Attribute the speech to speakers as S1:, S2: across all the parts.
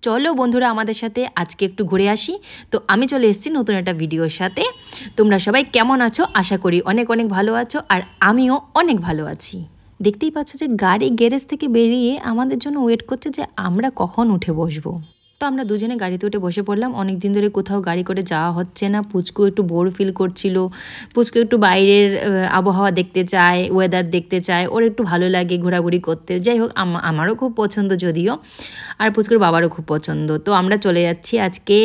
S1: চলো বন্ধুরা আমাদের সাথে আজকে একটু ঘুরে আসি। তো আমি চলে এসেছি নতুন একটা ভিডিওর সাথে। তোমরা সবাই কেমন আছো? আশা করি অনেক অনেক ভালো আছো, আর আমিও অনেক ভালো আছি। দেখতেই পাচ্ছ যে গাড়ি গ্যারেজ থেকে বেরিয়ে আমাদের জন্য ওয়েট করছে যে আমরা কখন উঠে বসবো। তো আমরা দুজনে গাড়িতে উঠে বসে পড়লাম। অনেক দিন ধরে কোথাও গাড়ি করে যাওয়া হচ্ছে না। পুচকু একটু বোর ফিল করছিল। পুচকু একটু বাইরের আবহাওয়া দেখতে চায়, ওয়েদার দেখতে চায়, ওর একটু ভালো লাগে ঘোরাঘুরি করতে। যাই হোক, আমারও খুব পছন্দ যদিও, আর পুচকুর বাবারও খুব পছন্দ। তো আমরা চলে যাচ্ছি আজকে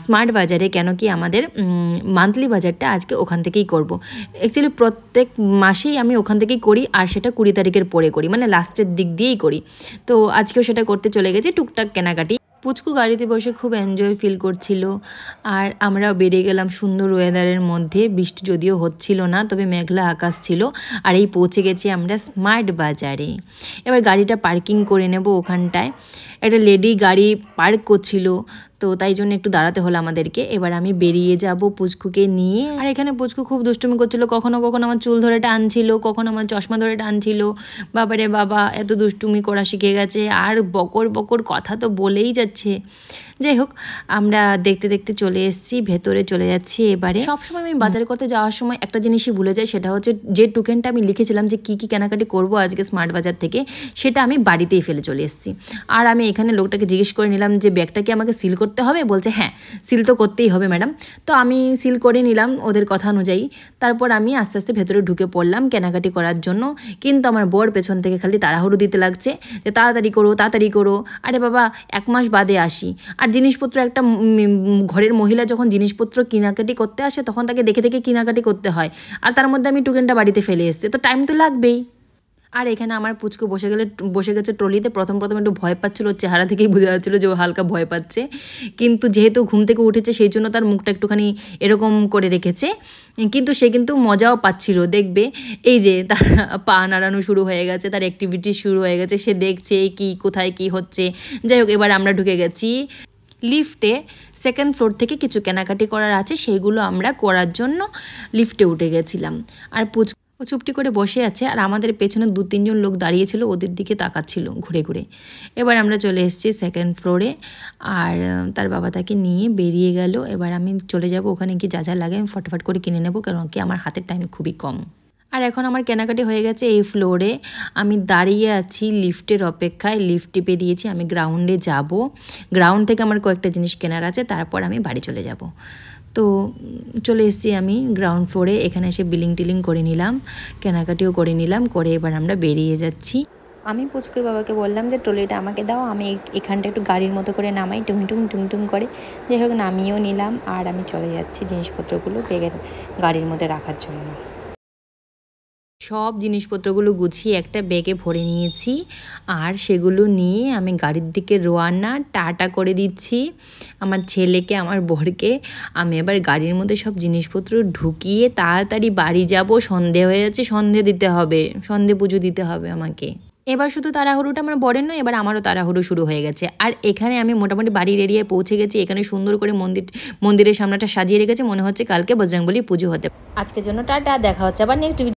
S1: স্মার্ট বাজারে, কেন কি আমাদের মান্থলি বাজারটা আজকে ওখান থেকেই করব। অ্যাকচুয়ালি প্রত্যেক মাসেই আমি ওখান থেকেই করি, আর সেটা 20 তারিখের পরে করি, মানে লাস্টের দিক দিয়েই করি। তো আজকেও সেটা করতে চলে গেছি, টুকটাক কেনাকাটি। পুচকু গাড়িতে বসে খুব এনজয় ফিল করছিল, আর আমরাও বেরিয়ে গেলাম সুন্দর ওয়েদারের মধ্যে। বৃষ্টি যদিও হচ্ছিল না, তবে মেঘলা আকাশ ছিল। আর এই পৌঁছে গেছি আমরা স্মার্ট বাজারে। এবার গাড়িটা পার্কিং করে নেব ওখানটায়। একটা লেডি গাড়ি পার্ক করছিল, তো তাই জন্য একটু দাঁড়াতে হলো আমাদেরকে। এবার আমি বেরিয়ে যাব পুচকুকে নিয়ে। আর এখানে পুচকু খুব দুষ্টুমি করছিল, কখনো কখনো আমার চুল ধরে টানছিল, কখনো আমার চশমা ধরে টানছিল। বাবারে বাবা, এত দুষ্টুমি করা শিখে গেছে, আর বকর বকর কথা তো বলেই যাচ্ছে। যাই হোক, আমরা দেখতে দেখতে চলে এসেছি, ভেতরে চলে যাচ্ছি। এবারে সবসময় আমি বাজার করতে যাওয়ার সময় একটা জিনিসই ভুলে যাই, সেটা হচ্ছে যে টোকেনটা আমি লিখেছিলাম যে কী কী কেনাকাটি করবো আজকে স্মার্ট বাজার থেকে, সেটা আমি বাড়িতেই ফেলে চলে এসেছি। আর আমি এখানে লোকটাকে জিজ্ঞেস করে নিলাম যে ব্যাগটা কি আমাকে সিল করতে হবে? বলছে হ্যাঁ, সিল তো করতেই হবে ম্যাডাম। তো আমি সিল করে নিলাম ওদের কথা অনুযায়ী। তারপর আমি আস্তে আস্তে ভেতরে ঢুকে পড়লাম কেনাকাটি করার জন্য। কিন্তু আমার বর পেছন থেকে খালি তাড়াহুড়ো দিতে লাগছে যে তাড়াতাড়ি করো তাড়াতাড়ি করো। আরে বাবা, 1 মাস বাদে আসি, আর জিনিসপত্র একটা ঘরের মহিলা যখন জিনিসপত্র কেনাকাটি করতে আসে তখন তাকে দেখে দেখে কেনাকাটি করতে হয়, আর তার মধ্যে আমি টোকেনটা বাড়িতে ফেলে এসেছি, তো টাইম তো লাগবেই। আর এখানে আমার পুচকু বসে গেছে ট্রলিতে। প্রথম একটু ভয় পাচ্ছিল, চেহারা থেকেই বোঝা যাচ্ছিলো যে ও হালকা ভয় পাচ্ছে। কিন্তু যেহেতু ঘুম থেকে উঠেছে সেই জন্য তার মুখটা একটুখানি এরকম করে রেখেছে, কিন্তু সে কিন্তু মজাও পাচ্ছিল। দেখবে এই যে তার পা নাড়ানো শুরু হয়ে গেছে, তার অ্যাক্টিভিটি শুরু হয়ে গেছে, সে দেখছে কি কোথায় কি হচ্ছে। যাই হোক, এবার আমরা ঢুকে গেছি লিফটে। 2nd ফ্লোর থেকে কিছু কেনাকাটি করার আছে, সেইগুলো আমরা করার জন্য লিফটে উঠে গেছিলাম। আর ও চুপটি করে বসে আছে, আর আমাদের পেছনে 2-3 জন লোক দাঁড়িয়েছিল, ওদের দিকে তাকাচ্ছিল ঘুরে ঘুরে। এবার আমরা চলে এসেছি 2nd ফ্লোরে, আর তার বাবা তাকে নিয়ে বেরিয়ে গেল। এবার আমি চলে যাব ওখানে গিয়ে যা যা লাগে আমি ফটাফট করে কিনে নেব, কারণ কি আমার হাতের টাইম খুবই কম। আর এখন আমার কেনাকাটি হয়ে গেছে এই ফ্লোরে। আমি দাঁড়িয়ে আছি লিফটের অপেক্ষায়। লিফট টিপে দিয়েছি, আমি গ্রাউন্ডে যাব। গ্রাউন্ড থেকে আমার কয়েকটা জিনিস কেনার আছে, তারপর আমি বাড়ি চলে যাব। তো চলে এসেছি আমি গ্রাউন্ড ফ্লোরে। এখানে এসে টিলিং করে নিলাম, কেনাকাটিও করে নিলাম, করে এবার আমরা বেরিয়ে যাচ্ছি। আমি পুচকুর বাবাকে বললাম যে ট্রলিটা আমাকে দাও, আমি এখানটা একটু গাড়ির মতো করে নামাই, টুং করে। যাই হোক, নামিয়েও নিলাম, আর আমি চলে যাচ্ছি জিনিসপত্রগুলো ব্যাগের গাড়ির মধ্যে রাখার জন্য। সব জিনিসপত্রগুলো গুছিয়ে একটা ব্যাগে ভরে নিয়েছি, আর সেগুলো নিয়ে আমি গাড়ির দিকে রওনা। টাটা করে দিচ্ছি আমার ছেলেকে, আমার বরকে। আমি এবার গাড়ির মধ্যে সব জিনিসপত্র ঢুকিয়ে তাড়াতাড়ি বাড়ি যাব। সন্ধে হয়ে যাচ্ছে, সন্ধে দিতে হবে, সন্ধে পুজো দিতে হবে আমাকে। এবার শুধু তাড়াহুড়োটা আমার বরের নয়, এবার আমারও তাড়াহুড়ো শুরু হয়ে গেছে। আর এখানে আমি মোটামুটি বাড়ির এরিয়ায় পৌঁছে গেছি। এখানে সুন্দর করে মন্দিরের সামনেটা সাজিয়ে রেখেছে, মনে হচ্ছে কালকে বজরংবলী পুজো হতে। আজকের জন্য টাটা, দেখা হচ্ছে আবার নেক্সট